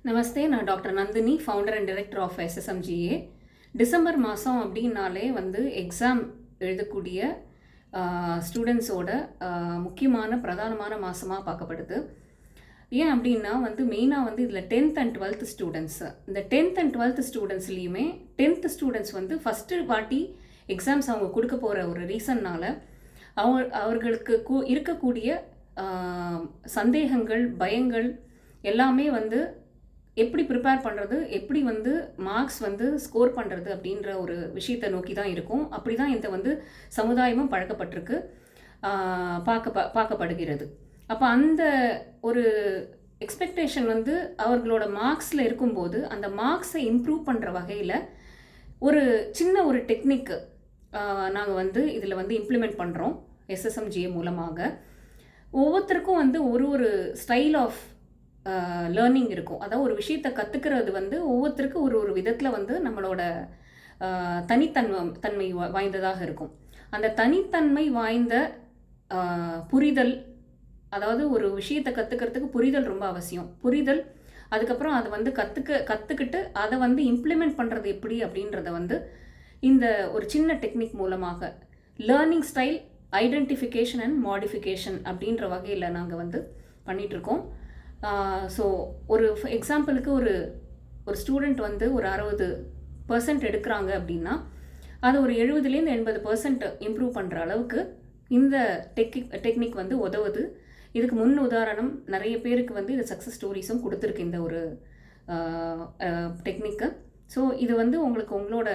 நமஸ்தே, நான் doctor Nandini, founder and director of SSMGA. December மாதம் அப்படின்னாலே எக்ஸாம் எழுதக்கூடிய ஸ்டூடெண்ட்ஸோட முக்கியமான பிரதானமான மாதமாக பார்க்கப்படுது. ஏன் அப்படின்னா மெயினாக இதில் 10th and 12th ஸ்டூடெண்ட்ஸு, இந்த 10th and 12th ஸ்டூடெண்ட்ஸ்லேயுமே 10th students first வாட்டி எக்ஸாம்ஸ் அவங்க கொடுக்க போகிற ஒரு ரீசன்னால் அவர்களுக்கு இருக்கக்கூடிய சந்தேகங்கள், பயங்கள் எல்லாமே எப்படி ப்ரிப்பேர் பண்ணுறது, எப்படி மார்க்ஸ் ஸ்கோர் பண்ணுறது அப்படின்ற ஒரு விஷயத்தை நோக்கி தான் இருக்கும். அப்படி தான் இந்த சமுதாயமும் பழக்கப்பட்டிருக்கு, பார்க்கப்படுகிறது. அப்போ அந்த ஒரு எக்ஸ்பெக்டேஷன் அவர்களோட மார்க்ஸில் இருக்கும்போது அந்த மார்க்ஸை இம்ப்ரூவ் பண்ணுற வகையில் ஒரு சின்ன ஒரு டெக்னிக்கு நாங்கள் இதில் இம்ப்ளிமெண்ட் பண்ணுறோம் SSMGA மூலமாக. ஒவ்வொருத்தருக்கும் ஒரு ஸ்டைல் ஆஃப் லேர்னிங் இருக்கும். அதாவது ஒரு விஷயத்தை கற்றுக்கிறது ஒவ்வொருத்தருக்கும் ஒரு விதத்தில் நம்மளோட தனித்தன்மை வாய்ந்ததாக இருக்கும். அந்த தனித்தன்மை வாய்ந்த புரிதல், அதாவது ஒரு விஷயத்தை கற்றுக்கிறதுக்கு புரிதல் ரொம்ப அவசியம். புரிதல், அதுக்கப்புறம் அதை கற்றுக்கிட்டு அதை இம்ப்ளிமெண்ட் பண்ணுறது எப்படி அப்படின்றத இந்த ஒரு சின்ன டெக்னிக் மூலமாக learning style identification and modification அப்படின்ற வகையில் நாங்கள் பண்ணிகிட்ருக்கோம். ஸோ ஒரு எக்ஸாம்பிளுக்கு ஒரு ஸ்டூடெண்ட் ஒரு 60% எடுக்கிறாங்க அப்படின்னா அது ஒரு 70லேருந்து 80% இம்ப்ரூவ் பண்ணுற அளவுக்கு இந்த டெக்னிக் உதவுது. இதுக்கு முன் உதாரணம் நிறைய பேருக்கு இது சக்ஸஸ் ஸ்டோரிஸும் கொடுத்துருக்கு இந்த ஒரு டெக்னிக்கு. ஸோ இது உங்களுக்கு உங்களோட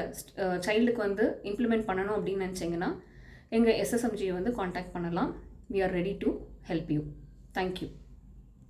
சைல்டுக்கு இம்ப்ளிமெண்ட் பண்ணணும் அப்படின்னு நினச்சிங்கன்னா எங்கள் SSMGA காண்டாக்ட் பண்ணலாம். We are ready to help you. Thank you.